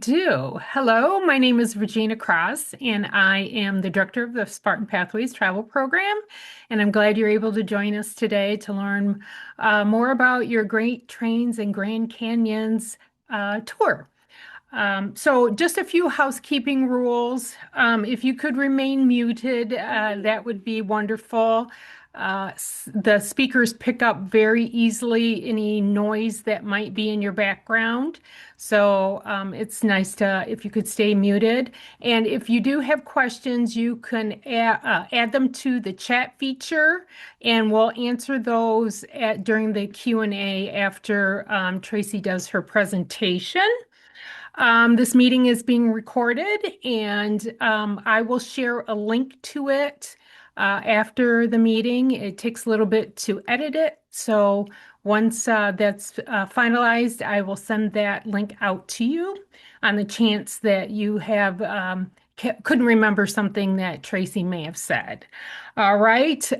Do. Hello, my name is Regina Cross, and I am the director of the Spartan Pathways Travel Program. And I'm glad you're able to join us today to learn more about your Great Trains and Grand Canyons tour. So just a few housekeeping rules. If you could remain muted, that would be wonderful. The speakers pick up very easily any noise that might be in your background. So it's nice to, if you could stay muted. And if you do have questions, you can add them to the chat feature, and we'll answer those during the Q&A after Tracy does her presentation. This meeting is being recorded, and I will share a link to it after the meeting. It takes a little bit to edit it, so once that's finalized, I will send that link out to you on the chance that you have couldn't remember something that Tracy may have said. All right.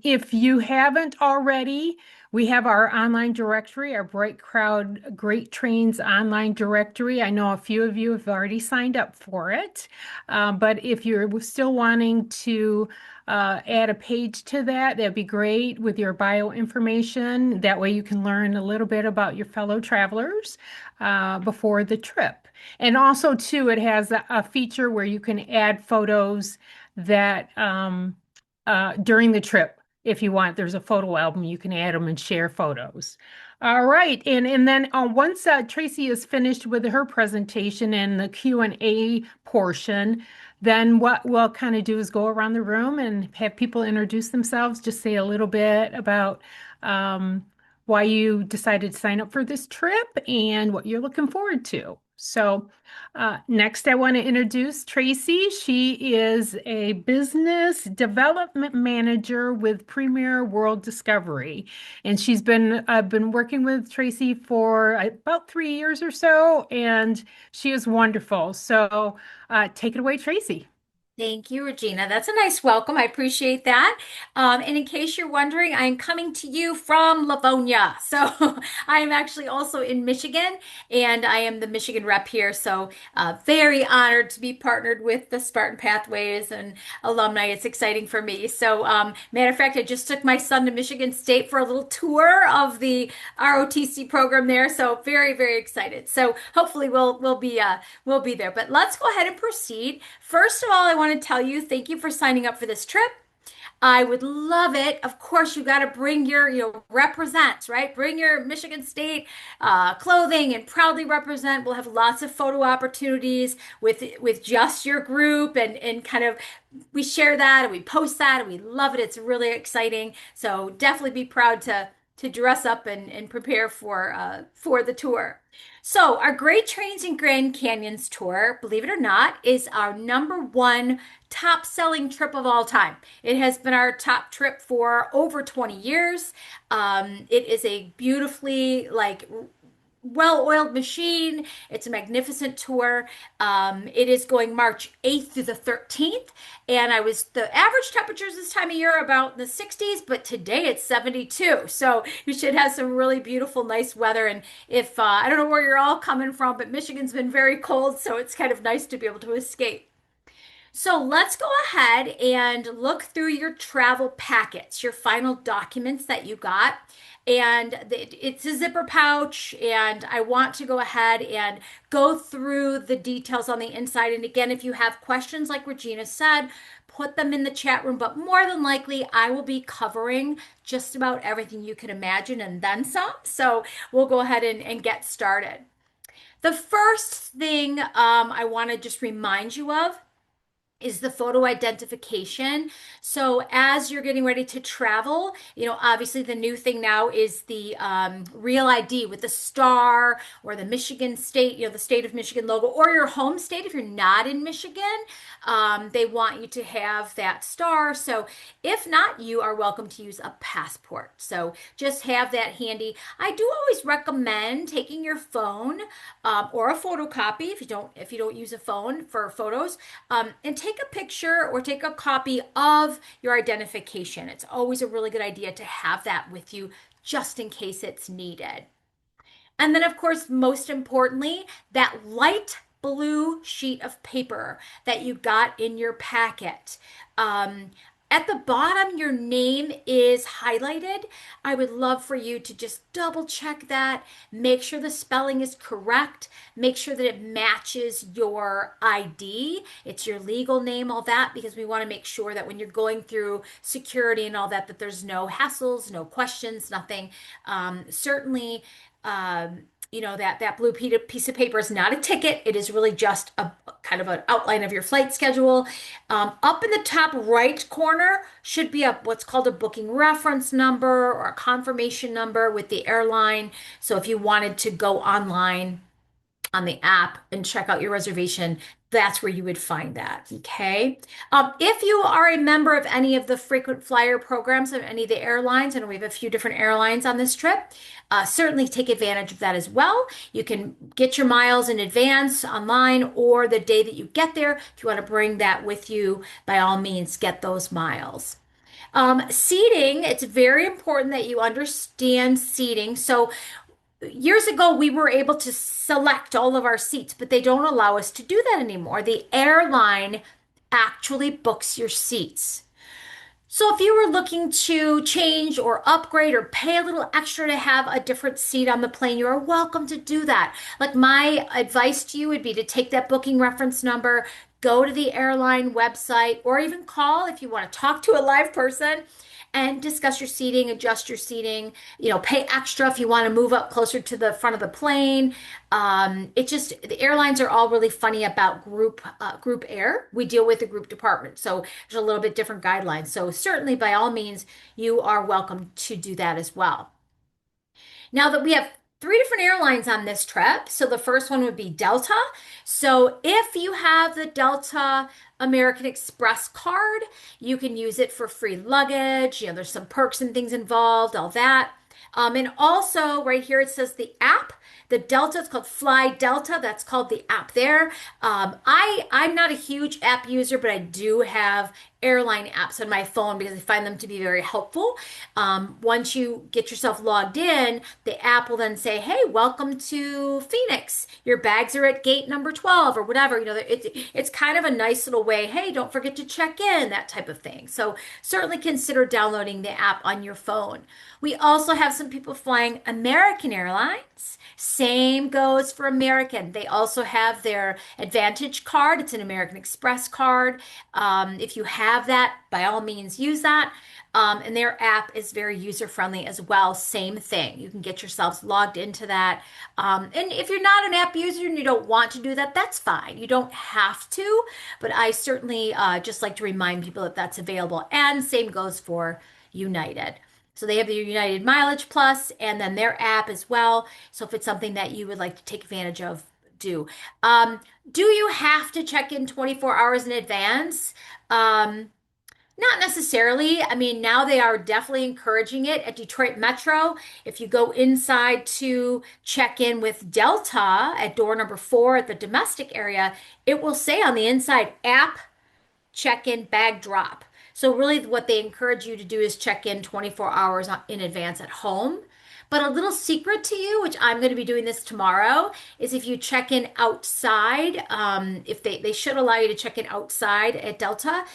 If you haven't already, we have our online directory, our Bright Crowd Great Trains online directory. I know a few of you have already signed up for it, but if you're still wanting to add a page to that, that'd be great with your bio information. That way you can learn a little bit about your fellow travelers before the trip. And also, too, it has a feature where you can add photos that during the trip. If you want, there's a photo album. You can add them and share photos. All right, and then once Tracy is finished with her presentation and the Q&A portion, then what we'll kind of do is go around the room and have people introduce themselves, just say a little bit about why you decided to sign up for this trip and what you're looking forward to. So next, I want to introduce Tracy. She is a business development manager with Premier World Discovery, and she's been I've been working with Tracy for about 3 years or so, and she is wonderful. So take it away, Tracy. Thank you, Regina. That's a nice welcome. I appreciate that. And in case you're wondering, I'm coming to you from Livonia. So I am actually also in Michigan, and I am the Michigan rep here. So very honored to be partnered with the Spartan Pathways and alumni. It's exciting for me. So matter of fact, I just took my son to Michigan State for a little tour of the ROTC program there. So very, very excited. So hopefully we'll be there. But let's go ahead and proceed. First of all, I want to tell you thank you for signing up for this trip. I would love it. Of course, you got to bring represent, right? Bring your Michigan State clothing and proudly represent. We'll have lots of photo opportunities with just your group and kind of we share that and we post that and we love it. It's really exciting. So definitely be proud to dress up and prepare for the tour. So our Great Trains and Grand Canyons tour, believe it or not, is our number one top selling trip of all time. It has been our top trip for over 20 years. It is a beautifully well-oiled machine. It's a magnificent tour. It is going March 8th through the 13th. And the average temperatures this time of year are about in the 60s, but today it's 72. So you should have some really beautiful, nice weather. And if, I don't know where you're all coming from, but Michigan's been very cold, so it's kind of nice to be able to escape. So let's go ahead and look through your travel packets, your final documents that you got. And it's a zipper pouch, and I want to go ahead and go through the details on the inside. And again, if you have questions, like Regina said, put them in the chat room. But more than likely, I will be covering just about everything you can imagine and then some. So we'll go ahead and get started. The first thing I want to just remind you of is the photo identification. So as you're getting ready to travel, obviously the new thing now is the real ID with the star or the Michigan state, the state of Michigan logo, or your home state if you're not in Michigan. They want you to have that star. So if not, you are welcome to use a passport. So just have that handy. I do always recommend taking your phone or a photocopy if you don't use a phone for photos, and take a picture or take a copy of your identification. It's always a really good idea to have that with you just in case it's needed. And then, of course, most importantly, that light blue sheet of paper that you got in your packet. Um, at the bottom, your name is highlighted. I would love for you to just double check that, make sure the spelling is correct, make sure that it matches your ID. It's your legal name, all that, because we want to make sure that when you're going through security and all that, that there's no hassles, no questions, nothing. Certainly, that blue piece of paper is not a ticket. It is really just a kind of an outline of your flight schedule. Up in the top right corner should be what's called a booking reference number or a confirmation number with the airline. So if you wanted to go online on the app and check out your reservation, that's where you would find that. Okay. If you are a member of any of the frequent flyer programs of any of the airlines, and we have a few different airlines on this trip, certainly take advantage of that as well. You can get your miles in advance online or the day that you get there. If you want to bring that with you, by all means, get those miles. Seating, it's very important that you understand seating. So years ago, we were able to select all of our seats, but they don't allow us to do that anymore. The airline actually books your seats. So if you were looking to change or upgrade or pay a little extra to have a different seat on the plane, you are welcome to do that. Like my advice to you would be to take that booking reference number, go to the airline website, or even call if you want to talk to a live person and discuss your seating, adjust your seating, pay extra if you want to move up closer to the front of the plane. The airlines are all really funny about group air. We deal with the group department, so there's a little bit different guidelines. So certainly, by all means, you are welcome to do that as well. Now that we have three different airlines on this trip, so the first one would be Delta. So if you have the Delta American Express card, you can use it for free luggage. There's some perks and things involved, all that. And also right here it says the app. The Delta, it's called Fly Delta. That's called the app there. I'm not a huge app user, but I do have airline apps on my phone because I find them to be very helpful. Once you get yourself logged in, the app will then say, "Hey, welcome to Phoenix. Your bags are at gate number 12 or whatever." It's kind of a nice little way. Hey, don't forget to check in, that type of thing. So certainly consider downloading the app on your phone. We also have some people flying American Airlines. Same goes for American. They also have their Advantage card. It's an American Express card. If you have that, by all means, use that. And their app is very user friendly as well. Same thing. You can get yourselves logged into that. And if you're not an app user and you don't want to do that, that's fine. You don't have to, but I certainly just like to remind people that that's available. And same goes for United. So they have the United Mileage Plus and then their app as well. So if it's something that you would like to take advantage of, do. Do you have to check in 24 hours in advance? Not necessarily. I mean, now they are definitely encouraging it at Detroit Metro. If you go inside to check in with Delta at door number 4 at the domestic area, it will say on the inside app check-in bag drop. So really what they encourage you to do is check in 24 hours in advance at home. But a little secret to you, which I'm going to be doing this tomorrow, is if you check in outside, if they should allow you to check in outside at Delta,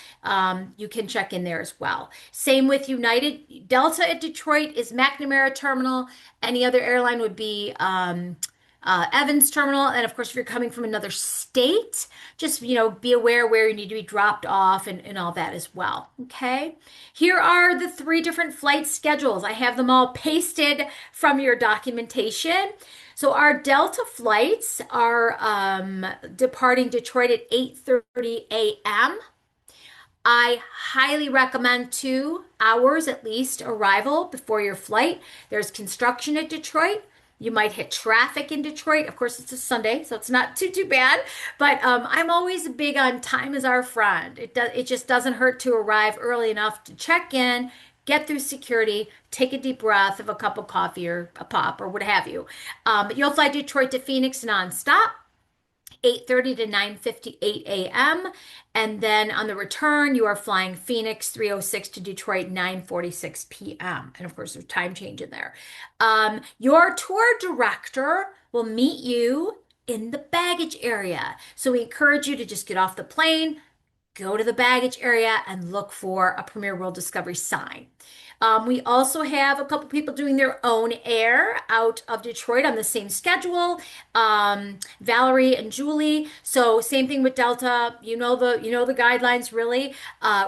you can check in there as well. Same with United. Delta at Detroit is McNamara Terminal. Any other airline would be Evans Terminal. And of course, if you're coming from another state, just, be aware where you need to be dropped off and all that as well. Okay. Here are the 3 different flight schedules. I have them all pasted from your documentation. So our Delta flights are departing Detroit at 8:30 a.m. I highly recommend 2 hours at least arrival before your flight. There's construction at Detroit. You might hit traffic in Detroit. Of course, it's a Sunday, so it's not too bad. But I'm always big on time is our friend. It just doesn't hurt to arrive early enough to check in, get through security, take a deep breath of a cup of coffee or a pop or what have you. But you'll fly Detroit to Phoenix nonstop. 8:30 to 9:58 a.m. And then on the return, you are flying Phoenix 3:06 to Detroit 9:46 p.m. And of course, there's time change in there. Your tour director will meet you in the baggage area. So we encourage you to just get off the plane, go to the baggage area and look for a Premier World Discovery sign. We also have a couple people doing their own air out of Detroit on the same schedule. Valerie and Julie. So same thing with Delta. You know the guidelines really.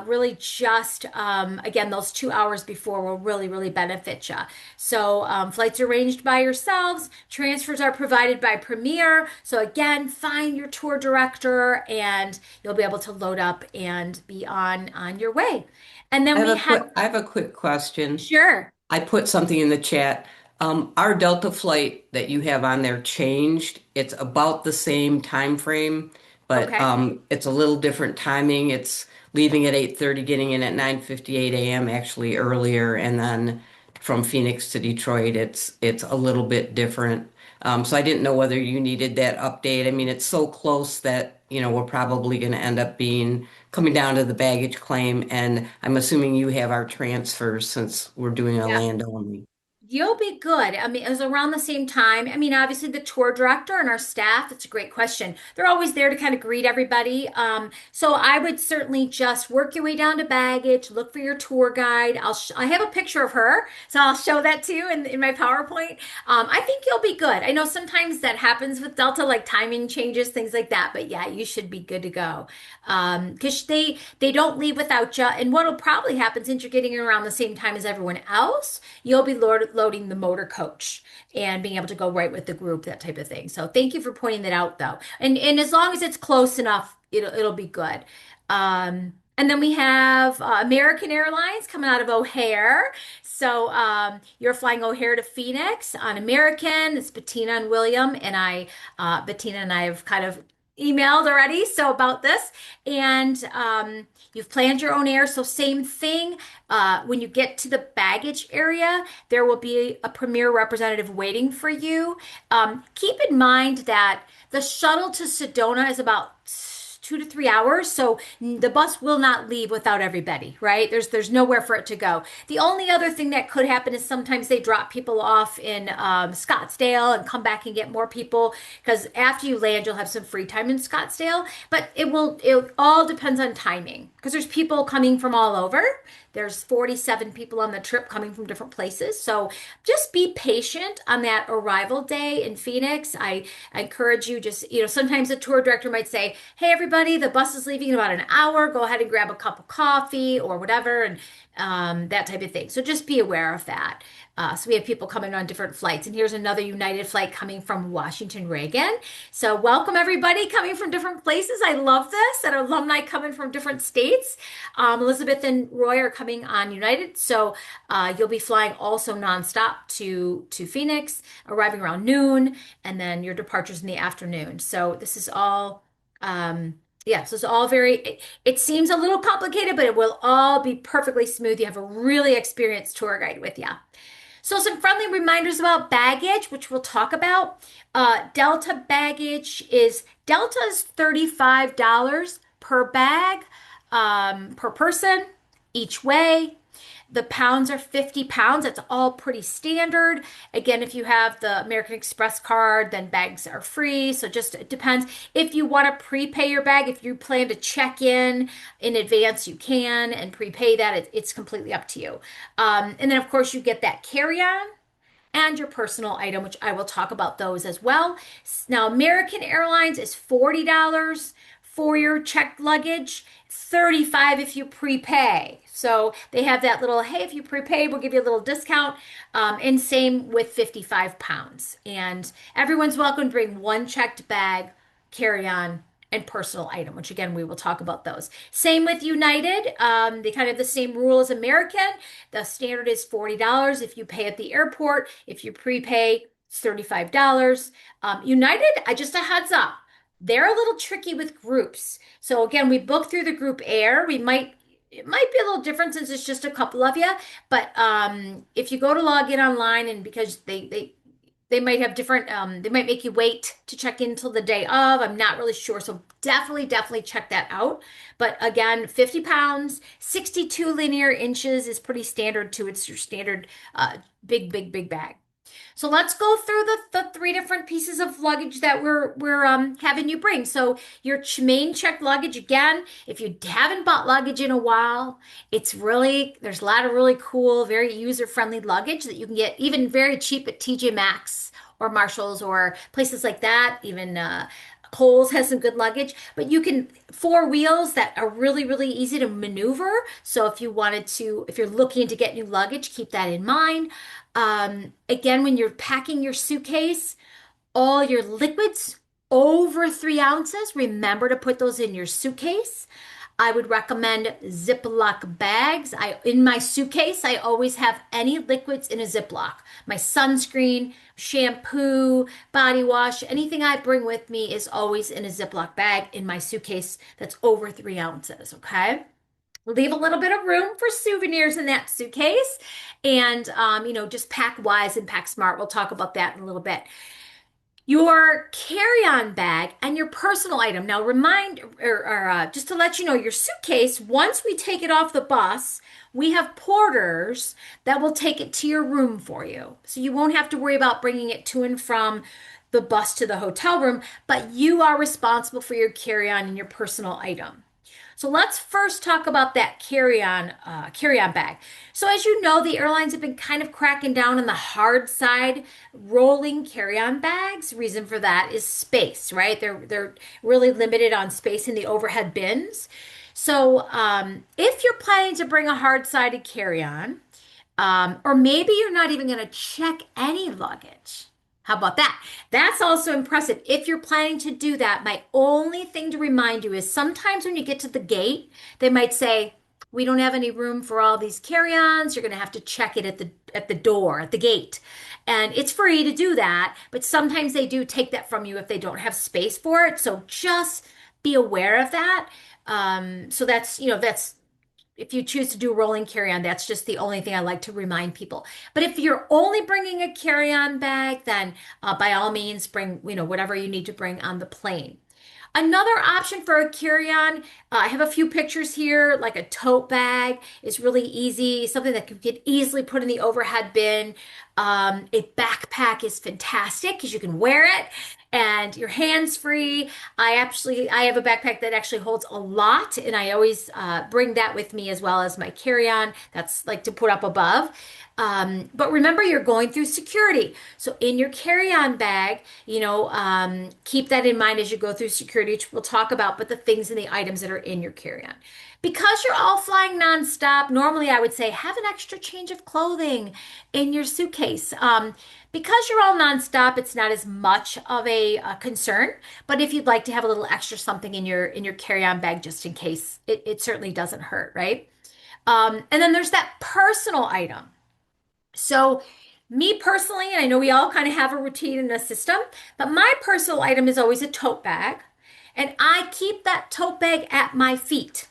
Really just again those 2 hours before will really benefit you. So flights arranged by yourselves. Transfers are provided by Premier. So again, find your tour director and you'll be able to load up and be on your way. And then we have I have a quick question. sure. I put something in the chat. Our Delta flight that you have on there changed. It's about the same time frame, but Okay. it's a little different timing. It's leaving at 8:30, getting in at 9:58 a.m. actually earlier, and then from Phoenix to Detroit, it's a little bit different. So I didn't know whether you needed that update. I mean, it's so close that, we're probably going to end up being coming down to the baggage claim, and I'm assuming you have our transfers since we're doing a Yeah. land only. You'll be good. I mean, it was around the same time. I mean, obviously the tour director and our staff, that's a great question. They're always there to kind of greet everybody. So I would certainly just work your way down to baggage, look for your tour guide. I have a picture of her, so I'll show that too in my PowerPoint. I think you'll be good. I know sometimes that happens with Delta, like timing changes, things like that, but yeah, you should be good to go. Because they don't leave without you. And what'll probably happen since you're getting around the same time as everyone else, you'll be loading the motor coach and being able to go right with the group, that type of thing. So thank you for pointing that out, though. And as long as it's close enough, it'll be good. And then we have American Airlines coming out of O'Hare. So you're flying O'Hare to Phoenix on American. It's Bettina and William, and Bettina and I have kind of emailed already. So about this, and you've planned your own air. So same thing. When you get to the baggage area, there will be a Premier representative waiting for you. Keep in mind that the shuttle to Sedona is about 2 to 3 hours, so the bus will not leave without everybody, right? There's nowhere for it to go. The only other thing that could happen is sometimes they drop people off in Scottsdale and come back and get more people because after you land, you'll have some free time in Scottsdale. But it all depends on timing because there's people coming from all over. There's 47 people on the trip coming from different places. So just be patient on that arrival day in Phoenix. I encourage you sometimes the tour director might say, hey, everybody, the bus is leaving in about an hour. Go ahead and grab a cup of coffee or whatever, and that type of thing. So just be aware of that. So we have people coming on different flights. And here's another United flight coming from Washington Reagan. So welcome everybody coming from different places. I love this. And alumni coming from different states. Elizabeth and Roy are coming on United. So you'll be flying also nonstop to Phoenix, arriving around noon, and then your departures in the afternoon. So this is all yeah, so it's all it seems a little complicated, but it will all be perfectly smooth. You have a really experienced tour guide with you. So some friendly reminders about baggage, which we'll talk about. Delta is $35 per bag, per person each way. The pounds are 50 pounds. That's all pretty standard. Again, if you have the American Express card, then bags are free. So just it depends. If you want to prepay your bag, if you plan to check in advance, you can and prepay that. It's completely up to you. And then, of course, you get that carry-on and your personal item, which I will talk about those as well. Now, American Airlines is $40 for your checked luggage, 35 if you prepay. So they have that little, hey, if you prepay, we'll give you a little discount. And same with 55 pounds. And everyone's welcome to bring one checked bag, carry-on, and personal item, which again, we will talk about those. Same with United. They kind of have the same rule as American. The standard is $40 if you pay at the airport. If you prepay, it's $35. United, just a heads up, they're a little tricky with groups. So again, we book through the group air. It might be a little different since it's just a couple of you, but if you go to log in online and because they might have different they might make you wait to check in till the day of. I'm not really sure. So definitely check that out. But again, 50 pounds, 62 linear inches is pretty standard too. It's your standard big bag. So let's go through the three different pieces of luggage that we're having you bring. So your main checked luggage, again, if you haven't bought luggage in a while, it's really there's a lot of really cool, very user-friendly luggage that you can get even very cheap at TJ Maxx or Marshalls or places like that. Even Kohl's has some good luggage, but you can four wheels that are really, really easy to maneuver. So if you're looking to get new luggage, keep that in mind. Again, when you're packing your suitcase, all your liquids over 3 ounces, remember to put those in your suitcase. I would recommend Ziploc bags. In my suitcase, I always have any liquids in a Ziploc. My sunscreen, shampoo, body wash, anything I bring with me is always in a Ziploc bag in my suitcase that's over 3 ounces, okay? Leave a little bit of room for souvenirs in that suitcase and just pack wise and pack smart. We'll talk about that in a little bit. Your carry-on bag and your personal item. Now, just to let you know, your suitcase, once we take it off the bus, we have porters that will take it to your room for you. So you won't have to worry about bringing it to and from the bus to the hotel room, but you are responsible for your carry-on and your personal item. So let's first talk about that carry-on bag. So as you know, the airlines have been kind of cracking down on the hard side rolling carry-on bags. Reason for that is space, right? They're really limited on space in the overhead bins. So if you're planning to bring a hard-sided carry-on, or maybe you're not even going to check any luggage. How about that? That's also impressive. If you're planning to do that, my only thing to remind you is sometimes when you get to the gate, they might say, "We don't have any room for all these carry-ons. You're going to have to check it at the door, at the gate." And it's free to do that, but sometimes they do take that from you if they don't have space for it. So just be aware of that. So that's if you choose to do rolling carry-on, that's just the only thing I like to remind people. But if you're only bringing a carry-on bag, then by all means bring, whatever you need to bring on the plane. Another option for a carry-on, I have a few pictures here, like a tote bag is really easy, something that can get easily put in the overhead bin. A backpack is fantastic because you can wear it and your hands free. I have a backpack that actually holds a lot, and I always bring that with me as well as my carry-on. That's like to put up above. But remember, you're going through security. So in your carry-on bag, keep that in mind as you go through security, which we'll talk about, but the things and the items that are in your carry-on. Because you're all flying nonstop, normally I would say have an extra change of clothing in your suitcase. Because you're all nonstop, it's not as much of a concern. But if you'd like to have a little extra something in your carry-on bag just in case, it certainly doesn't hurt, right? And then there's that personal item. So, me personally, and I know we all kind of have a routine and a system, but my personal item is always a tote bag, and I keep that tote bag at my feet.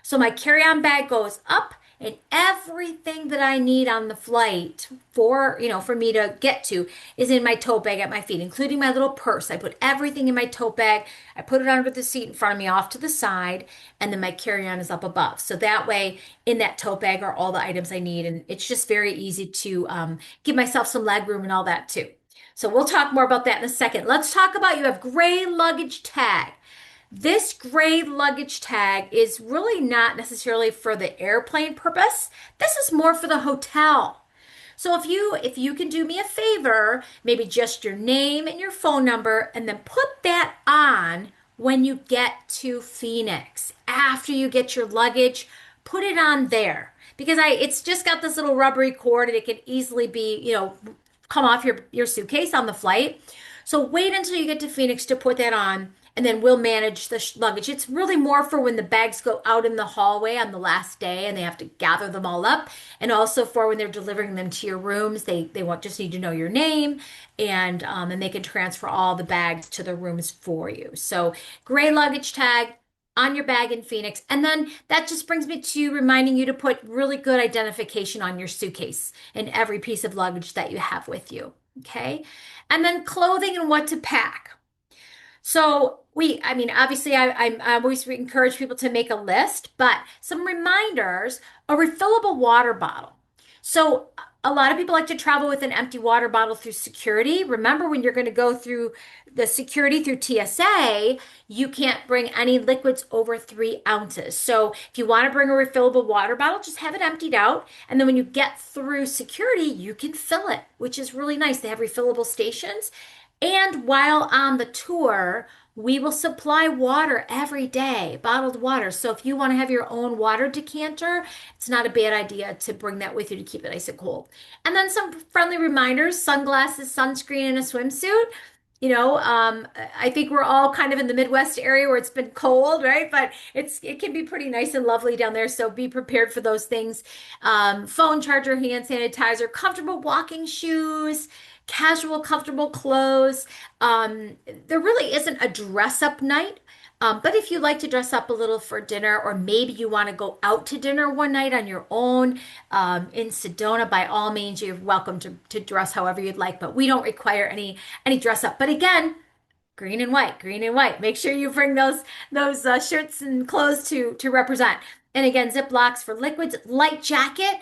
So my carry-on bag goes up and everything that I need on the flight for me to get to is in my tote bag at my feet, including my little purse. I put everything in my tote bag. I put it under the seat in front of me off to the side, and then my carry-on is up above. So that way in that tote bag are all the items I need. And it's just very easy to give myself some leg room and all that too. So we'll talk more about that in a second. Let's talk about you have gray luggage tag. This gray luggage tag is really not necessarily for the airplane purpose. This is more for the hotel. So if you can do me a favor, maybe just your name and your phone number, and then put that on when you get to Phoenix. After you get your luggage, put it on there. Because it's just got this little rubbery cord and it can easily be, come off your suitcase on the flight. So wait until you get to Phoenix to put that on, and then we'll manage the luggage. It's really more for when the bags go out in the hallway on the last day and they have to gather them all up, and also for when they're delivering them to your rooms. They want just need to know your name, and they can transfer all the bags to the rooms for you. So gray luggage tag on your bag in Phoenix. And then that just brings me to reminding you to put really good identification on your suitcase and every piece of luggage that you have with you. Okay. And then clothing and what to pack. So obviously I always encourage people to make a list, but some reminders, a refillable water bottle. So A lot of people like to travel with an empty water bottle through security. Remember, when you're going to go through the security through TSA, you can't bring any liquids over 3 ounces. So if you want to bring a refillable water bottle, just have it emptied out. And then when you get through security, you can fill it, which is really nice. They have refillable stations. And while on the tour, we will supply water every day, bottled water. So if you want to have your own water decanter, it's not a bad idea to bring that with you to keep it nice and cold. And then some friendly reminders, sunglasses, sunscreen, and a swimsuit. I think we're all kind of in the Midwest area where it's been cold, right? But it can be pretty nice and lovely down there. So be prepared for those things. Phone charger, hand sanitizer, comfortable walking shoes, casual, comfortable clothes. There really isn't a dress up night. But if you like to dress up a little for dinner, or maybe you want to go out to dinner one night on your own in Sedona, by all means, you're welcome to dress however you'd like. But we don't require any dress up. But again, green and white, green and white. Make sure you bring those shirts and clothes to represent. And again, Ziplocs for liquids, light jacket.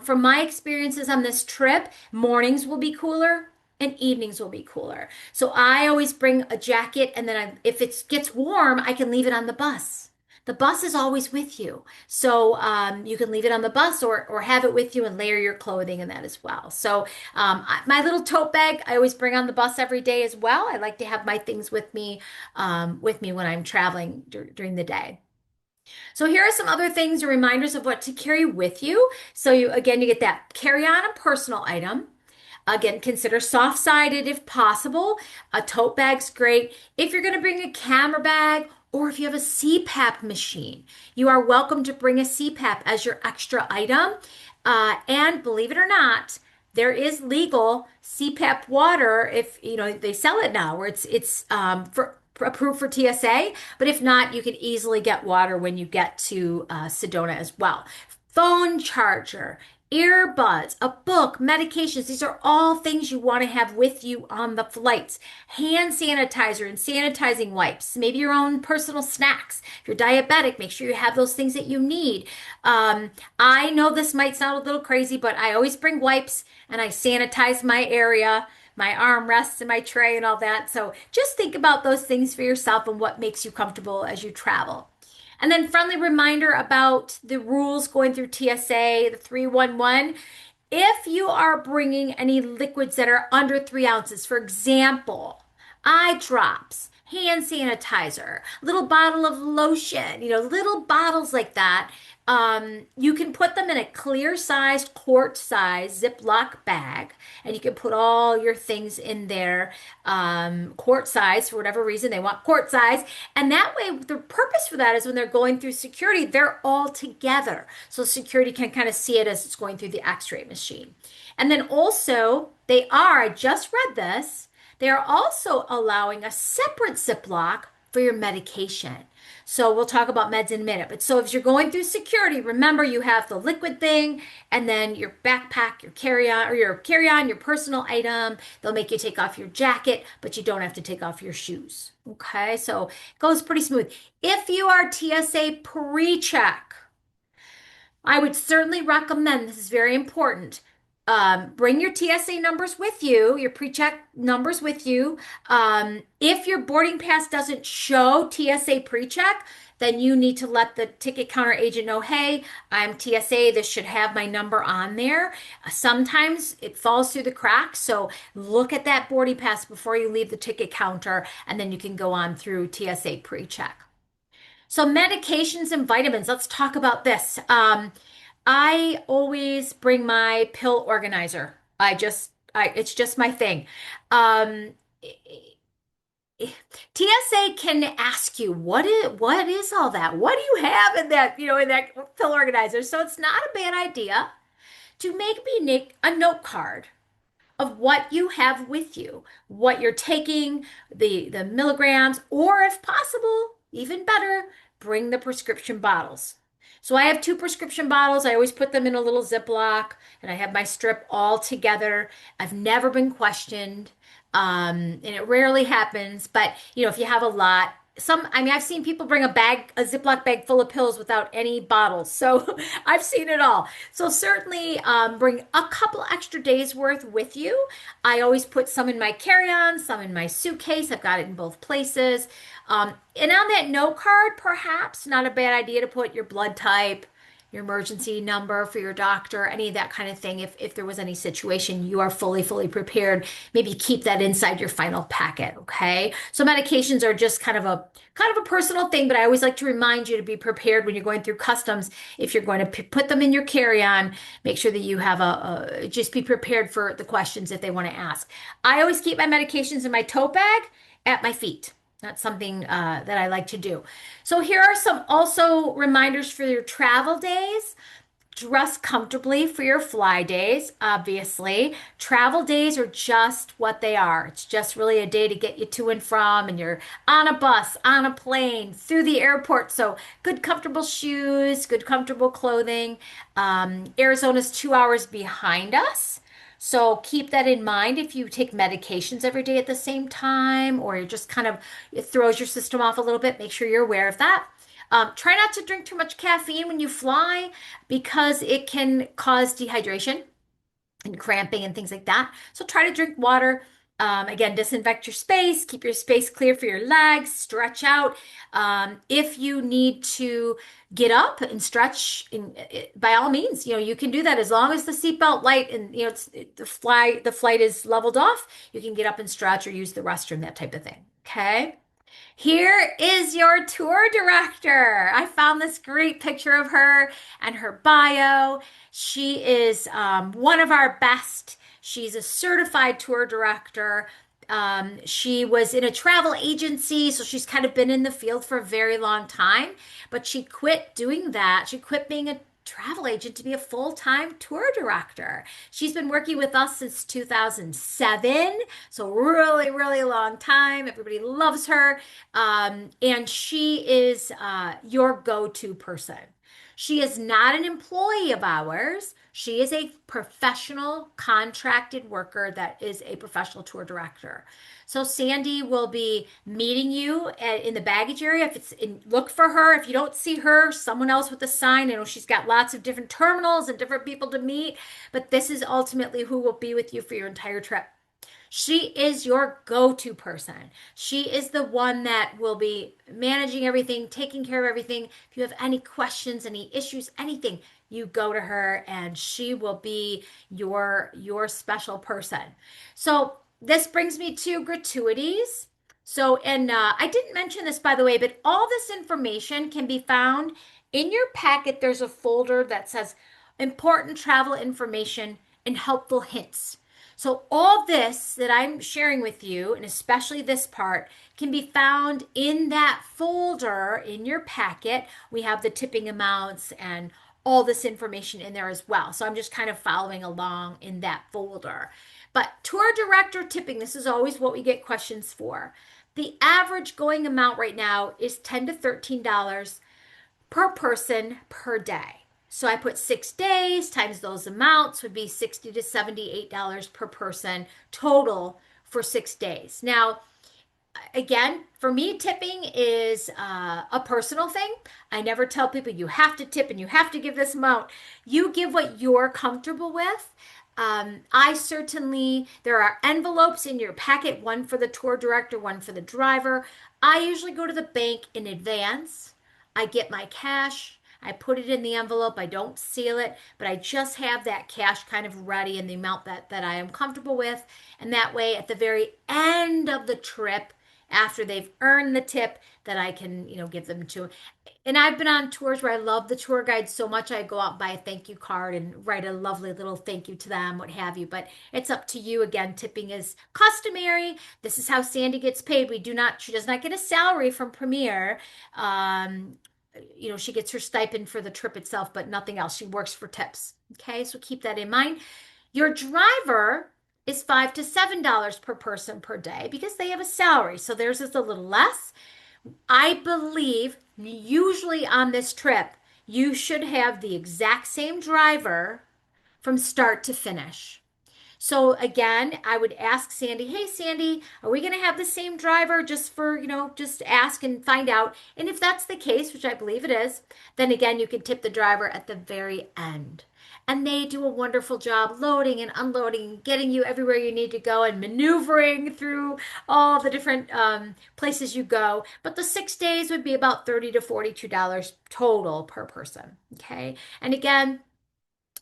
From my experiences on this trip, mornings will be cooler and evenings will be cooler. So I always bring a jacket, and then if it gets warm, I can leave it on the bus. The bus is always with you. So you can leave it on the bus, or have it with you and layer your clothing in that as well. So my little tote bag, I always bring on the bus every day as well. I like to have my things with me when I'm traveling during the day. So here are some other things or reminders of what to carry with you. So you get that carry-on and personal item. Again, consider soft-sided if possible. A tote bag's great. If you're going to bring a camera bag, or if you have a CPAP machine, you are welcome to bring a CPAP as your extra item. And believe it or not, there is legal CPAP water if they sell it now, where it's for approved for TSA. But if not, you can easily get water when you get to Sedona as well. Phone charger, earbuds, a book, medications. These are all things you want to have with you on the flights. Hand sanitizer and sanitizing wipes, maybe your own personal snacks. If you're diabetic, make sure you have those things that you need. I know this might sound a little crazy, but I always bring wipes and I sanitize my area, my armrests and my tray and all that. So just think about those things for yourself and what makes you comfortable as you travel. And then friendly reminder about the rules going through TSA, the 311. If you are bringing any liquids that are under 3 ounces, for example, eye drops, hand sanitizer, little bottle of lotion, little bottles like that, you can put them in a clear sized, quart size Ziploc bag, and you can put all your things in there, quart size, for whatever reason they want quart size. And that way, the purpose for that is when they're going through security, they're all together. So security can kind of see it as it's going through the x-ray machine. And then also, I just read this, they are also allowing a separate Ziploc for your medication. So we'll talk about meds in a minute. But so if you're going through security, remember you have the liquid thing and then your backpack, your carry-on, your personal item. They'll make you take off your jacket, but you don't have to take off your shoes. Okay, so it goes pretty smooth. If you are TSA pre-check, I would certainly recommend, this is very important, bring your TSA numbers with you, your pre-check numbers with you. If your boarding pass doesn't show TSA pre-check, then you need to let the ticket counter agent know, hey, I'm TSA, this should have my number on there. Sometimes it falls through the cracks, so look at that boarding pass before you leave the ticket counter, and then you can go on through TSA pre-check. So medications and vitamins, let's talk about this. I always bring my pill organizer. It's just my thing. Um, TSA can ask you, what is all that? What do you have in that pill organizer? So it's not a bad idea to make a note card of what you have with you, what you're taking, the milligrams, or if possible, even better, bring the prescription bottles. So I have 2 prescription bottles. I always put them in a little Ziploc, and I have my strip all together. I've never been questioned, and it rarely happens. But if you have a lot, I mean, I've seen people bring a Ziploc bag full of pills without any bottles. So I've seen it all. So certainly bring a couple extra days worth with you. I always put some in my carry-on, some in my suitcase. I've got it in both places. And on that note card, perhaps not a bad idea to put your blood type, your emergency number for your doctor, any of that kind of thing. If there was any situation, you are fully prepared. Maybe keep that inside your final packet, okay? So medications are just kind of a personal thing, but I always like to remind you to be prepared when you're going through customs. If you're going to put them in your carry-on, make sure that you have just be prepared for the questions that they want to ask. I always keep my medications in my tote bag at my feet. That's something that I like to do. So here are some also reminders for your travel days. Dress comfortably for your fly days, obviously. Travel days are just what they are. It's just really a day to get you to and from, and you're on a bus, on a plane, through the airport. So, good, comfortable shoes, good, comfortable clothing. Arizona's 2 hours behind us. So keep that in mind if you take medications every day at the same time, or you're just it throws your system off a little bit. Make sure you're aware of that. Try not to drink too much caffeine when you fly because it can cause dehydration and cramping and things like that. So try to drink water. Again, disinfect your space, keep your space clear for your legs, stretch out. If you need to get up and stretch, by all means, you can do that as long as the seatbelt light and the flight is leveled off. You can get up and stretch or use the restroom, that type of thing. Okay. Here is your tour director. I found this great picture of her and her bio. She is one of our best. She's a certified tour director. She was in a travel agency, so she's kind of been in the field for a very long time, but she quit doing that. She quit being a travel agent to be a full-time tour director. She's been working with us since 2007, so really long time. Everybody loves her. And she is your go-to person. She is not an employee of ours. She is a professional contracted worker that is a professional tour director. So Sandy will be meeting you in the baggage area. Look for her. If you don't see her, someone else with a sign. I know she's got lots of different terminals and different people to meet, but this is ultimately who will be with you for your entire trip. She is your go-to person. She is the one that will be managing everything, taking care of everything. If you have any questions, any issues, anything, you go to her and she will be your special person. So this brings me to gratuities. So, and I didn't mention this by the way, but all this information can be found in your packet. There's a folder that says important travel information and helpful hints. So all this that I'm sharing with you, and especially this part, can be found in that folder in your packet. We have the tipping amounts and all this information in there as well. So I'm just kind of following along in that folder. But tour director tipping, this is always what we get questions for. The average going amount right now is $10 to $13 per person per day. So I put 6 days times those amounts would be $60 to $78 per person total for 6 days. Now, again, for me, tipping is a personal thing. I never tell people you have to tip and you have to give this amount. You give what you're comfortable with. There are envelopes in your packet, one for the tour director, one for the driver. I usually go to the bank in advance. I get my cash. I put it in the envelope. I don't seal it, but I just have that cash kind of ready in the amount that I am comfortable with. And that way, at the very end of the trip, after they've earned the tip, that I can, give them to. And I've been on tours where I love the tour guide so much, I go out and buy a thank you card and write a lovely little thank you to them, what have you. But it's up to you. Again, tipping is customary. This is how Sandy gets paid. She does not get a salary from Premier. She gets her stipend for the trip itself, but nothing else. She works for tips. Okay, so keep that in mind. Your driver is $5 to $7 per person per day because they have a salary. So theirs is a little less. I believe usually on this trip, you should have the exact same driver from start to finish. So again, I would ask Sandy, hey, Sandy, are we going to have the same driver just for, just ask and find out? And if that's the case, which I believe it is, then again, you can tip the driver at the very end. And they do a wonderful job loading and unloading, getting you everywhere you need to go and maneuvering through all the different places you go. But the 6 days would be about $30 to $42 total per person. Okay. And again,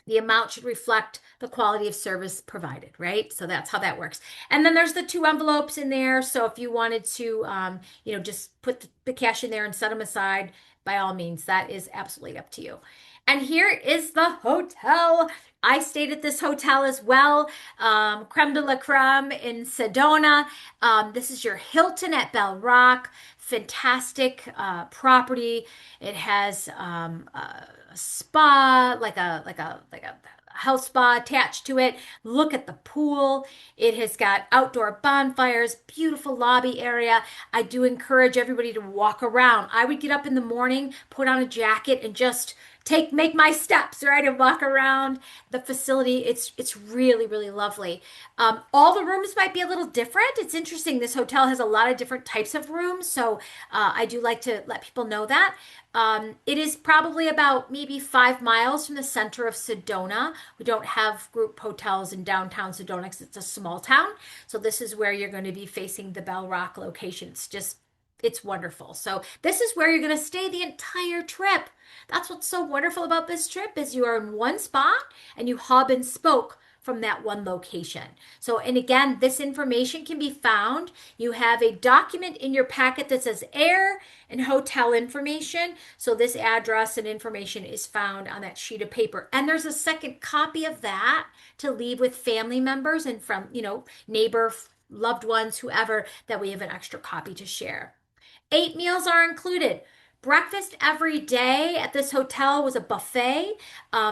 the amount should reflect the quality of service provided, right? So that's how that works. And then there's the two envelopes in there. So if you wanted to, just put the cash in there and set them aside, by all means, that is absolutely up to you. And here is the hotel. I stayed at this hotel as well, Creme de la Creme in Sedona. This is your Hilton at Bell Rock. Fantastic property. It has spa, like a house spa attached to it. Look at the pool. It has got outdoor bonfires, beautiful lobby area. I do encourage everybody to walk around. I would get up in the morning, put on a jacket, and just make my steps, right, and walk around the facility. It's really, really lovely. All the rooms might be a little different. It's interesting. This hotel has a lot of different types of rooms, so I do like to let people know that. It is probably about maybe 5 miles from the center of Sedona. We don't have group hotels in downtown Sedona because it's a small town. So this is where you're going to be facing the Bell Rock location. It's wonderful. So this is where you're going to stay the entire trip. That's what's so wonderful about this trip is you are in one spot and you hub and spoke from that one location. So, and again, this information can be found. You have a document in your packet that says air and hotel information. So this address and information is found on that sheet of paper. And there's a second copy of that to leave with family members and from, neighbor, loved ones, whoever, that we have an extra copy to share. 8 meals are included. Breakfast every day at this hotel was a buffet.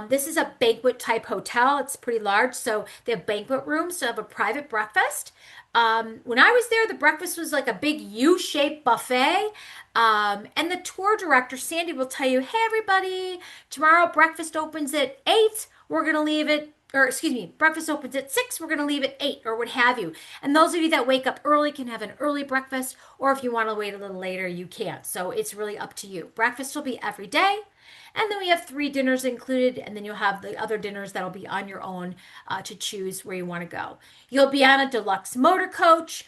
This is a banquet type hotel. It's pretty large, so they have banquet rooms to have a private breakfast. When I was there, the breakfast was like a big U-shaped buffet. And the tour director, Sandy, will tell you, hey, everybody, tomorrow breakfast opens at 8. We're going to leave it, or excuse me, breakfast opens at 6. We're going to leave at 8 or what have you. And those of you that wake up early can have an early breakfast, or if you want to wait a little later, you can. So it's really up to you. Breakfast will be every day. And then we have 3 dinners included, and then you'll have the other dinners that'll be on your own to choose where you want to go. You'll be on a deluxe motor coach.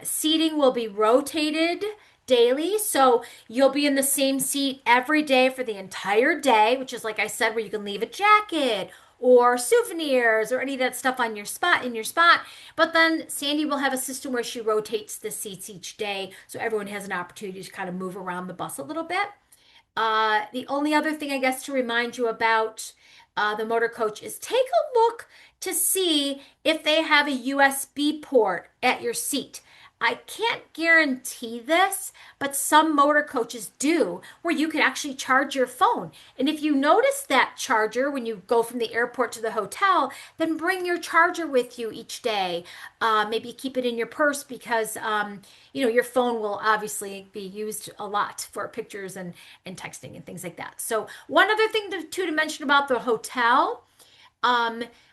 Seating will be rotated daily. So you'll be in the same seat every day for the entire day, which is like I said, where you can leave a jacket or souvenirs or any of that stuff on your spot. But then Sandy will have a system where she rotates the seats each day. So everyone has an opportunity to kind of move around the bus a little bit. The only other thing I guess to remind you about the motor coach is take a look to see if they have a USB port at your seat. I can't guarantee this, but some motor coaches do, where you can actually charge your phone. And if you notice that charger when you go from the airport to the hotel, then bring your charger with you each day. Maybe keep it in your purse because your phone will obviously be used a lot for pictures and texting and things like that. So one other thing to mention about the hotel,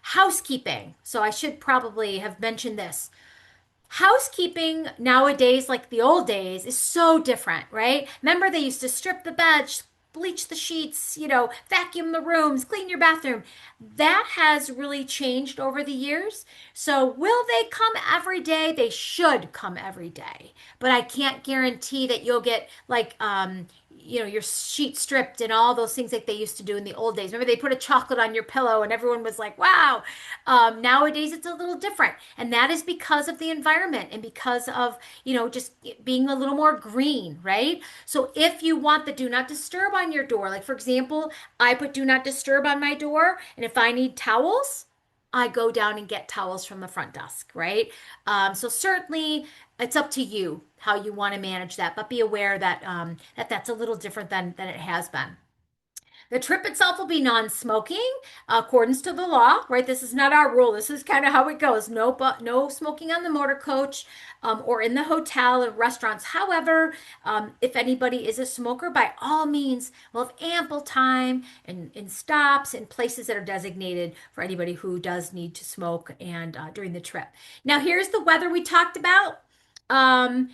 housekeeping. So I should probably have mentioned this. Housekeeping nowadays, like the old days, is so different, right? Remember, they used to strip the bed, bleach the sheets, vacuum the rooms, clean your bathroom. That has really changed over the years. So, will they come every day? They should come every day. But I can't guarantee that you'll get like, your sheet stripped and all those things like they used to do in the old days. Remember, they put a chocolate on your pillow and everyone was like, wow. Nowadays, it's a little different. And that is because of the environment and because of, just being a little more green, right? So if you want the do not disturb on your door, like for example, I put do not disturb on my door. And if I need towels, I go down and get towels from the front desk, right? So certainly it's up to you how you want to manage that, but be aware that that's a little different than it has been. The trip itself will be non-smoking, according to the law, right? This is not our rule. This is kind of how it goes. No smoking on the motor coach, or in the hotel and restaurants. However, if anybody is a smoker, by all means, we'll have ample time and stops and places that are designated for anybody who does need to smoke and during the trip. Now, here's the weather we talked about. Um,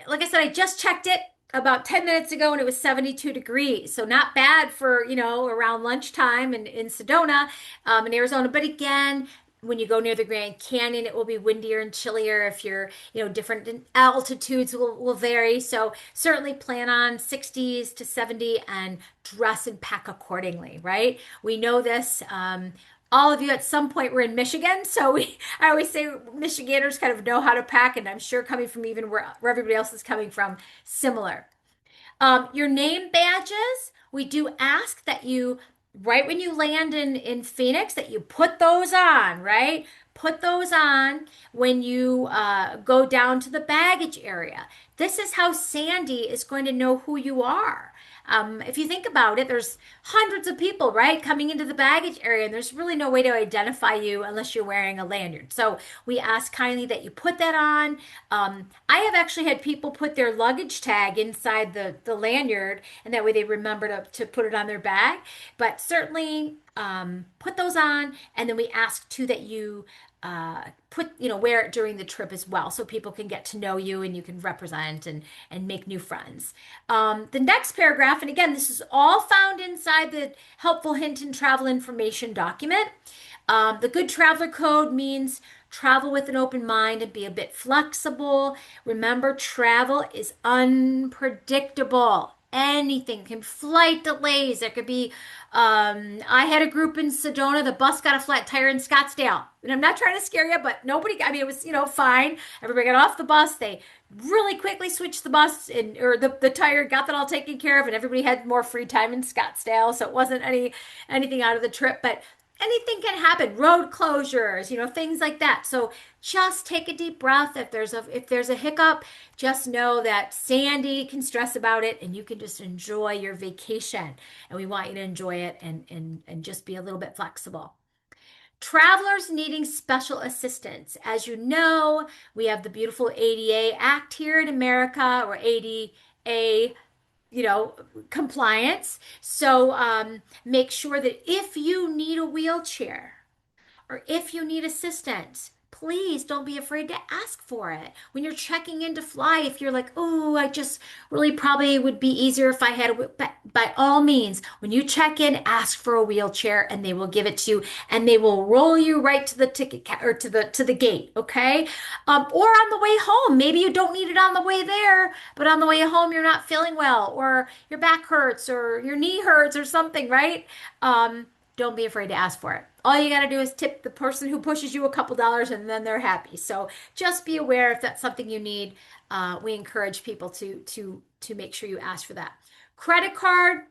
like I said, I just checked it about 10 minutes ago and it was 72 degrees. So not bad for, around lunchtime in Sedona, in Arizona. But again, when you go near the Grand Canyon, it will be windier and chillier. If you're, different altitudes will vary. So certainly plan on 60s to 70 and dress and pack accordingly, right? We know this. All of you at some point were in Michigan, so I always say Michiganders kind of know how to pack, and I'm sure coming from even where everybody else is coming from, similar. Your name badges, we do ask that you, right when you land in Phoenix, that you put those on, right? Put those on when you go down to the baggage area. This is how Sandy is going to know who you are. If you think about it, there's hundreds of people, right, coming into the baggage area, and there's really no way to identify you unless you're wearing a lanyard. So we ask kindly that you put that on. I have actually had people put their luggage tag inside the lanyard, and that way they remember to put it on their bag. But certainly put those on, and then we ask too that you wear it during the trip as well, so people can get to know you and you can represent and make new friends. The next paragraph, and again, this is all found inside the helpful hint and travel information document. The good traveler code means travel with an open mind and be a bit flexible. Remember, travel is unpredictable. Anything can flight delays. There could be. I had a group in Sedona. The bus got a flat tire in Scottsdale, and I'm not trying to scare you, but nobody. I mean, it was fine. Everybody got off the bus. They really quickly switched the bus or the tire, got that all taken care of, and everybody had more free time in Scottsdale. So it wasn't anything out of the trip, but anything can happen. Road closures, things like that. So just take a deep breath. If there's a hiccup, just know that Sandy can stress about it and you can just enjoy your vacation. And we want you to enjoy it and just be a little bit flexible. Travelers needing special assistance. As you know, we have the beautiful ADA Act here in America, or ADA, compliance. So make sure that if you need a wheelchair or if you need assistance, please don't be afraid to ask for it. When you're checking in to fly, if you're like, oh, I just really probably would be easier if I had by all means, when you check in, ask for a wheelchair and they will give it to you and they will roll you right to the ticket or to the gate, okay? Or on the way home, maybe you don't need it on the way there, but on the way home you're not feeling well, or your back hurts, or your knee hurts, or something, right? Don't be afraid to ask for it. All you got to do is tip the person who pushes you a couple dollars and then they're happy. So just be aware if that's something you need. We encourage people to make sure you ask for that. Credit card,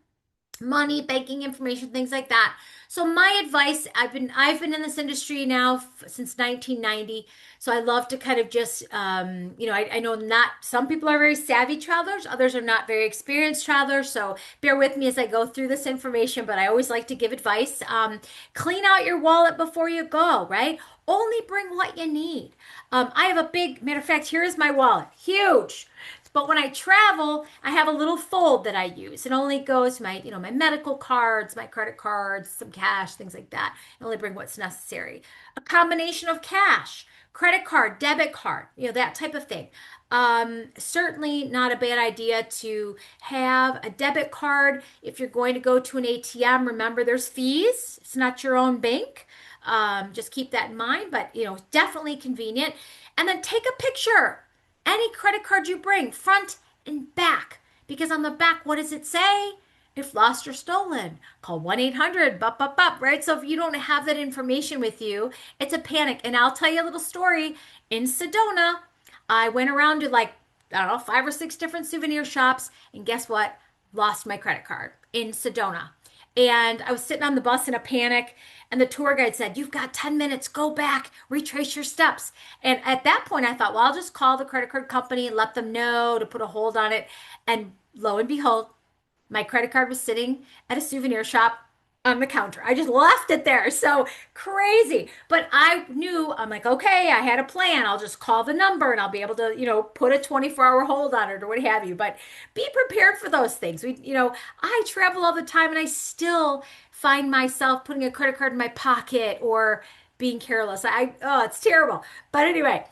money, banking information, things like that. So my advice, I've been in this industry now since 1990. So I love to kind of just, I know not some people are very savvy travelers, others are not very experienced travelers. So bear with me as I go through this information, but I always like to give advice. Clean out your wallet before you go, right? Only bring what you need. I have a matter of fact, here is my wallet, huge. But when I travel, I have a little fold that I use. It only goes my medical cards, my credit cards, some cash, things like that. I only bring what's necessary. A combination of cash, credit card, debit card, that type of thing. Certainly not a bad idea to have a debit card. If you're going to go to an ATM, remember there's fees. It's not your own bank. Just keep that in mind, but definitely convenient. And then take a picture. Any credit card you bring, front and back. Because on the back, what does it say? If lost or stolen, call 1-800, bup, bup, bup, right? So if you don't have that information with you, it's a panic. And I'll tell you a little story. In Sedona, I went around to I don't know, 5 or 6 different souvenir shops. And guess what? Lost my credit card in Sedona. And I was sitting on the bus in a panic, and the tour guide said, "You've got 10 minutes, go back, retrace your steps." And at that point, I thought, well, I'll just call the credit card company and let them know to put a hold on it. And lo and behold, my credit card was sitting at a souvenir shop on the counter. I just left it there. So crazy. But I knew, I'm like, okay, I had a plan. I'll just call the number and I'll be able to, put a 24-hour hold on it or what have you. But be prepared for those things. I travel all the time and I still find myself putting a credit card in my pocket or being careless. Oh, it's terrible. But anyway,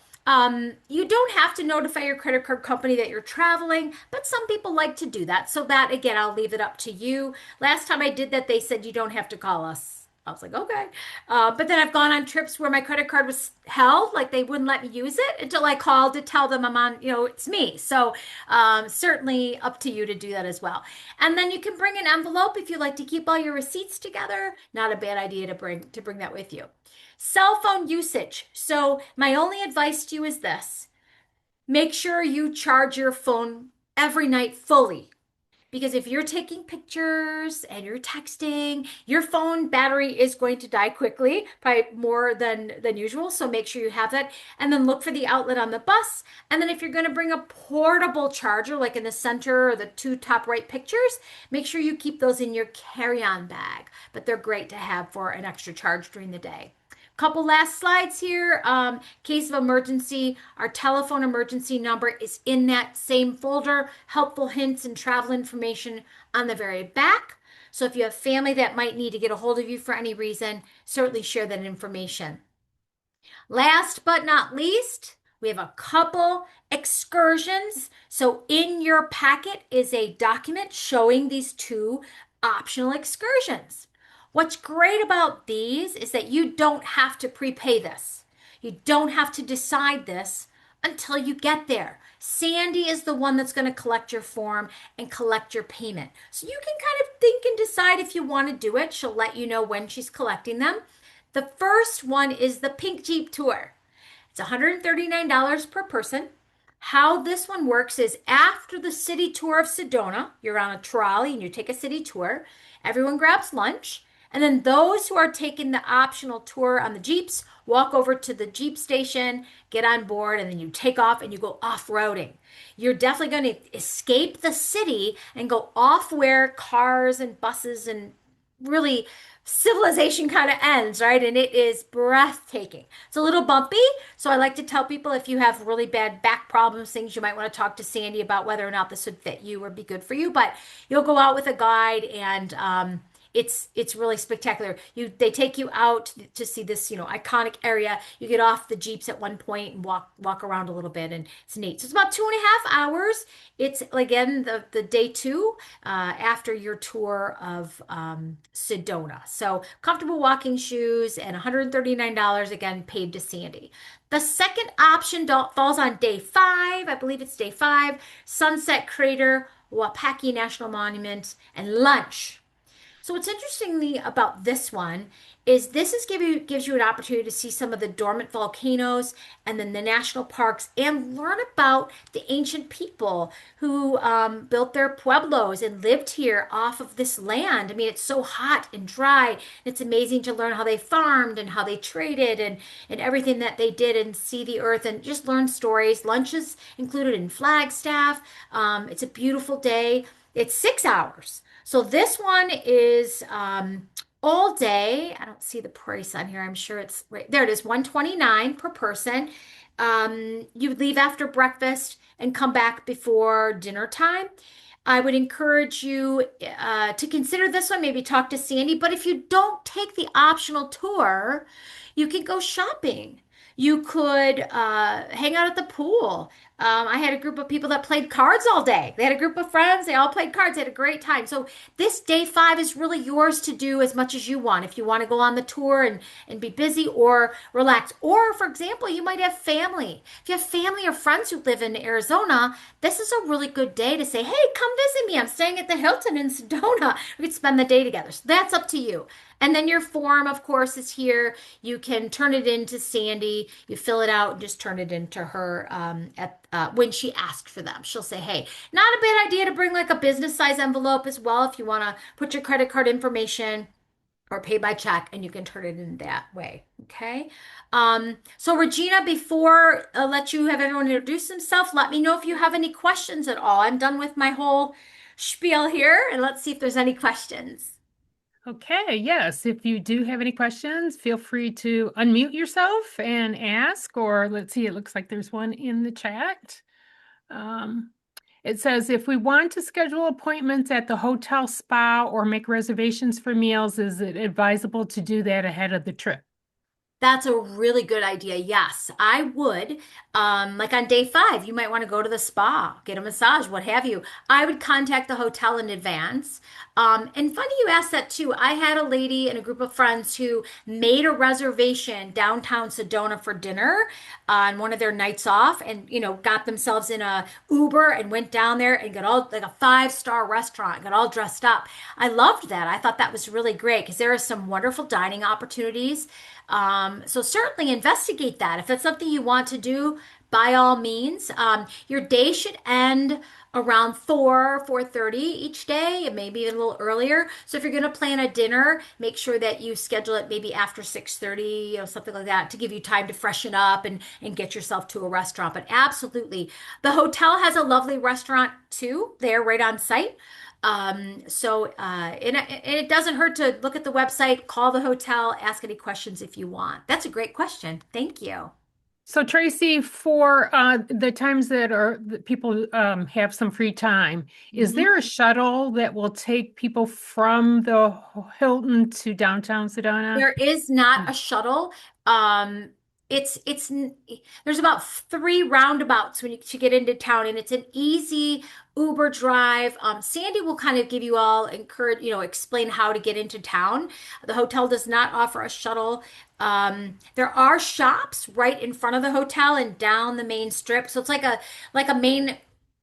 you don't have to notify your credit card company that you're traveling, but some people like to do that. So that again, I'll leave it up to you. Last time I did that, they said you don't have to call us. I was like, okay. But then I've gone on trips where my credit card was held, like they wouldn't let me use it until I called to tell them I'm on, it's me. So certainly up to you to do that as well. And then you can bring an envelope if you like to keep all your receipts together. Not a bad idea to bring that with you. Cell phone usage. So, my only advice to you is this: make sure you charge your phone every night fully. Because if you're taking pictures and you're texting, your phone battery is going to die quickly, probably more than usual. So make sure you have that. And then look for the outlet on the bus. And then if you're going to bring a portable charger, like in the center or the two top right pictures, make sure you keep those in your carry-on bag. But they're great to have for an extra charge during the day. Couple last slides here. Case of emergency, our telephone emergency number is in that same folder. Helpful hints and travel information on the very back. So if you have family that might need to get a hold of you for any reason, certainly share that information. Last but not least, we have a couple excursions. So in your packet is a document showing these two optional excursions. What's great about these is that you don't have to prepay this. You don't have to decide this until you get there. Sandy is the one that's going to collect your form and collect your payment. So you can kind of think and decide if you want to do it. She'll let you know when she's collecting them. The first one is the Pink Jeep Tour. It's $139 per person. How this one works is after the city tour of Sedona, you're on a trolley and you take a city tour. Everyone grabs lunch. And then those who are taking the optional tour on the Jeeps walk over to the Jeep station, get on board, and then you take off and you go off-roading. You're definitely going to escape the city and go off where cars and buses and really civilization kind of ends, right? And it is breathtaking. It's a little bumpy. So I like to tell people if you have really bad back problems, things you might want to talk to Sandy about whether or not this would fit you or be good for you. But you'll go out with a guide and it's really spectacular. They take you out to see this, iconic area. You get off the Jeeps at one point and walk around a little bit, and it's neat. So it's about 2.5 hours. It's again the day two after your tour of Sedona. So comfortable walking shoes and $139 again paid to Sandy. The second option falls on day 5. I believe it's day 5. Sunset Crater, Wapaki National Monument, and lunch. So what's interesting about this one is gives you an opportunity to see some of the dormant volcanoes and then the national parks and learn about the ancient people who built their pueblos and lived here off of this land. I mean, it's so hot and dry. It's amazing to learn how they farmed and how they traded and everything that they did and see the earth and just learn stories. Lunch is included in Flagstaff. It's a beautiful day. It's 6 hours. So this one is all day. I don't see the price on here. I'm sure it's right there. It is $129 per person. You leave after breakfast and come back before dinner time. I would encourage you to consider this one. Maybe talk to Sandy. But if you don't take the optional tour, you can go shopping. You could hang out at the pool. I had a group of people that played cards all day. They had a group of friends. They all played cards. They had a great time. So this day 5 is really yours to do as much as you want. If you want to go on the tour and be busy or relax. Or, for example, you might have family. If you have family or friends who live in Arizona, this is a really good day to say, hey, come visit me. I'm staying at the Hilton in Sedona. We could spend the day together. So that's up to you. And then your form, of course, is here. You can turn it into Sandy. You fill it out and just turn it into her when she asked for them. She'll say, hey, not a bad idea to bring like a business size envelope as well if you want to put your credit card information or pay by check, and you can turn it in that way. Okay. So Regina, before I let you have everyone introduce themselves, let me know if you have any questions at all. I'm done with my whole spiel here and let's see if there's any questions. Okay, yes. If you do have any questions, feel free to unmute yourself and ask, or let's see, it looks like there's one in the chat. Um, it says, if we want to schedule appointments at the hotel spa or make reservations for meals, is it advisable to do that ahead of the trip? That's a really good idea. Yes, I would. Like on day 5, you might want to go to the spa, get a massage, what have you. I would contact the hotel in advance. And funny you asked that too. I had a lady and a group of friends who made a reservation downtown Sedona for dinner on one of their nights off and, got themselves in a Uber and went down there and got all like a 5-star restaurant, got all dressed up. I loved that. I thought that was really great because there are some wonderful dining opportunities. So certainly investigate that. If that's something you want to do, by all means. Your day should end around 4:30 each day, and maybe a little earlier. So if you're going to plan a dinner, make sure that you schedule it maybe after 6:30, something like that, to give you time to freshen up and get yourself to a restaurant. But absolutely, the hotel has a lovely restaurant too, there right on site. And it doesn't hurt to look at the website, call the hotel, ask any questions if you want. That's a great question. Thank you. So Tracy, for the times that people have some free time, is Mhm. there a shuttle that will take people from the Hilton to downtown Sedona? There is not a shuttle. Um, it's there's about 3 roundabouts when you to get into town, and it's an easy Uber drive. Sandy will kind of give you all encourage, explain how to get into town. The hotel does not offer a shuttle. There are shops right in front of the hotel and down the main strip, so it's like a main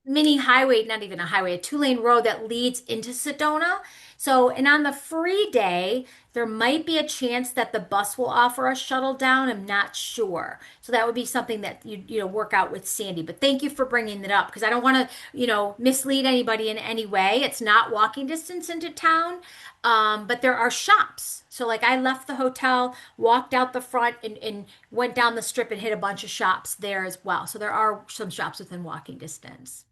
mini highway, not even a highway, a 2-lane road that leads into Sedona. So, and on the free day, there might be a chance that the bus will offer a shuttle down. I'm not sure. So that would be something that you work out with Sandy. But thank you for bringing it up because I don't want to, mislead anybody in any way. It's not walking distance into town, but there are shops. So like I left the hotel, walked out the front, and went down the strip and hit a bunch of shops there as well. So there are some shops within walking distance.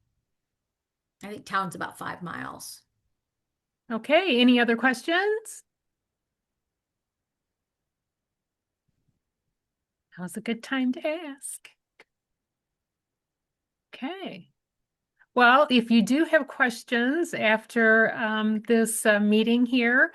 I think town's about 5 miles. Okay, any other questions? Now's a good time to ask. Okay. Well, if you do have questions after this meeting here,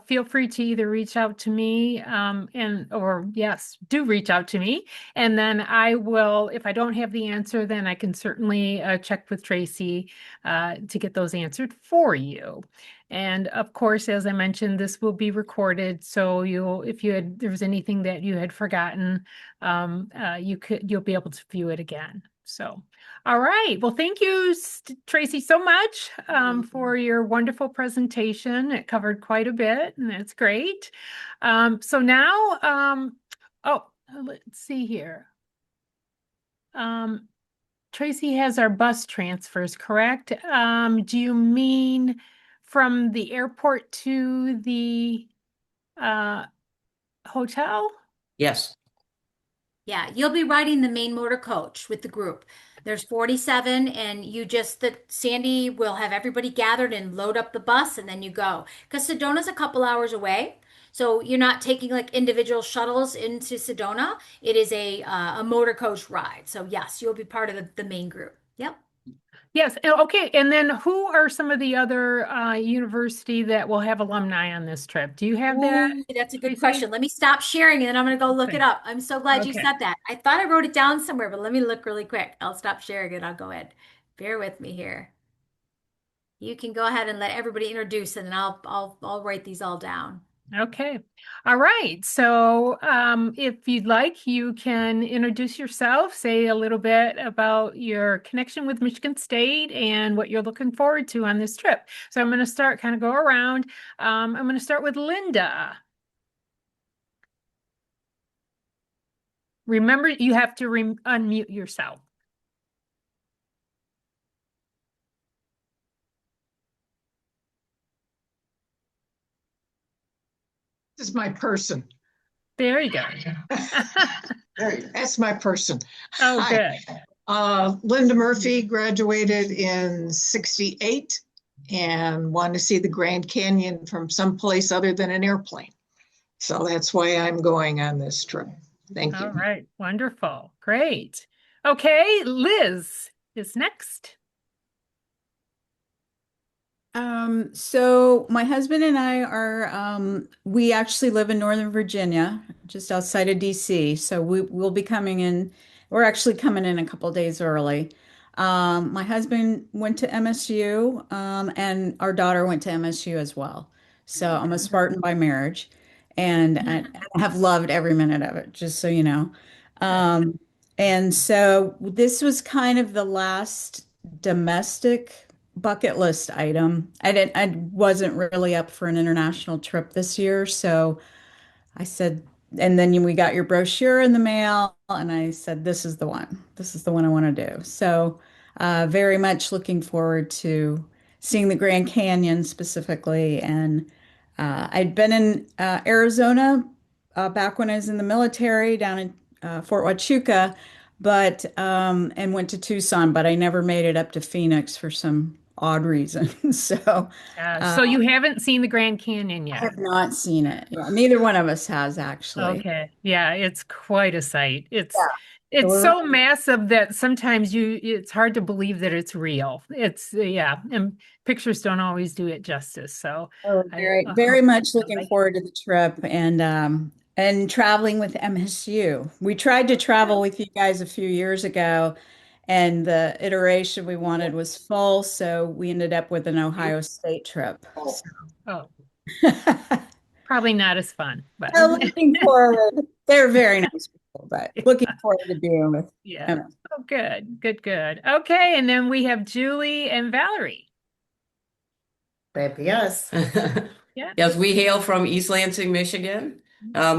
feel free to either reach out to me or yes, do reach out to me. And then I will, if I don't have the answer, then I can certainly check with Tracy to get those answered for you. And of course, as I mentioned, this will be recorded. So if there was anything that you had forgotten, you'll be able to view it again. So. All right. Well, thank you, Tracy, so much for your wonderful presentation. It covered quite a bit, and that's great. So now, let's see here. Tracy has our bus transfers, correct? Do you mean from the airport to the uh, hotel? Yes. Yeah, you'll be riding the main motor coach with the group. There's 47, and Sandy will have everybody gathered and load up the bus, and then you go. Because Sedona's a couple hours away, so you're not taking like individual shuttles into Sedona. It is a motor coach ride. So yes, you'll be part of the main group. Yep. Yes. Okay. And then who are some of the other university that will have alumni on this trip? Do you have that, Ooh, that's a good Tracy? question. Let me stop sharing and then I'm going to go look it Okay. up. I'm so glad you Okay. said that. I thought I wrote it down somewhere, but let me look really quick. I'll stop sharing it. I'll go ahead. Bear with me here. You can go ahead and let everybody introduce and then I'll write these all down. Okay. All right. So if you'd like, you can introduce yourself, say a little bit about your connection with Michigan State and what you're looking forward to on this trip. So I'm going to kind of go around. I'm going to start with Linda. Remember, you have to unmute yourself. This is my person. There you go. That's my person. Oh, Hi. good. Linda Murphy graduated in '68. and want to see the Grand Canyon from someplace other than an airplane. So that's why I'm going on this trip. Thank All you. right. Wonderful. Great. Okay, Liz is next. So my husband and I are, we actually live in Northern Virginia, just outside of DC. So we'll be coming in, we're actually coming in a couple days early. My husband went to MSU, and our daughter went to MSU as well. So I'm a Spartan by marriage, and I have loved every minute of it, just so you know. Um, and so this was kind of the last domestic bucket list item. I wasn't really up for an international trip this year, so I said, and then we got your brochure in the mail, and I said, this is the one. This is the one I want to do. So, very much looking forward to seeing the Grand Canyon specifically. And I'd been in Arizona back when I was in the military down in Fort Huachuca, but and went to Tucson, but I never made it up to Phoenix for some odd reason. So, So you haven't seen the Grand Canyon I yet. have not seen it. Yeah, neither one of us has actually. Okay. Yeah, it's quite a sight. Yeah. So It's we're so massive that sometimes it's hard to believe that it's real. It's yeah, and pictures don't always do it justice. So oh, I very, hope very much you looking like it. forward to the trip and traveling with MSU. We tried to travel with you guys a few years ago, and the iteration we wanted was full, so we ended up with an Ohio State trip. So, Oh, probably not as fun, but so looking forward. They're very nice people, but looking forward to being with yeah. them. Oh, good, good, good. Okay, and then we have Julie and Valerie. That'd be us. Yeah. Yes, we hail from East Lansing, Michigan.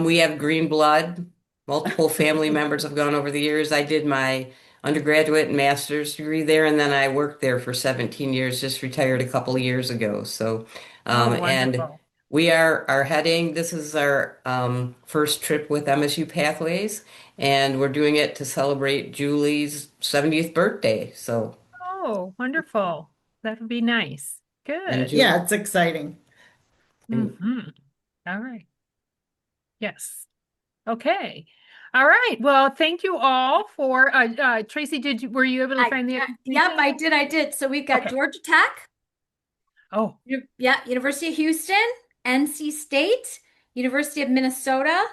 We have green blood. Multiple family members have gone over the years. I did my undergraduate and master's degree there, and then I worked there for 17 years, just retired a couple of years ago. So, Oh, and wonderful. we are heading, this is our first trip with MSU Pathways, and we're doing it to celebrate Julie's 70th birthday. So, Oh, wonderful. That would be nice. and Good. Julie, Yeah, it's exciting. and Hmm. All right. Yes. Okay. All right. Well, thank you all for Tracy, were you able to find the Yep, information? I did. So we've got Okay. Georgia Tech, Oh, yeah, University of Houston, NC State, University of Minnesota,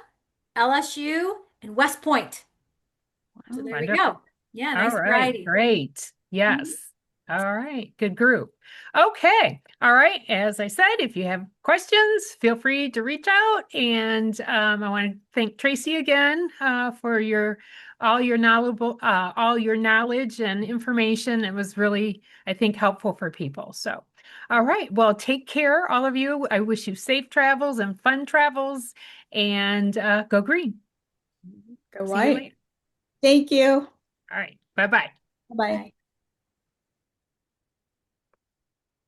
LSU, and West Point. So there we wonderful. go. Yeah, All nice right, variety. great. Mhm. Yes. All right, good group. Okay. All right. As I said, if you have questions, feel free to reach out. And I want to thank Tracy again for your all your knowledge and information. It was really, I think, helpful for people. So, all right. Well, take care, all of you. I wish you safe travels and fun travels, and go green. Go See you White. later. Thank you. All right. Bye-bye. Bye. Bye.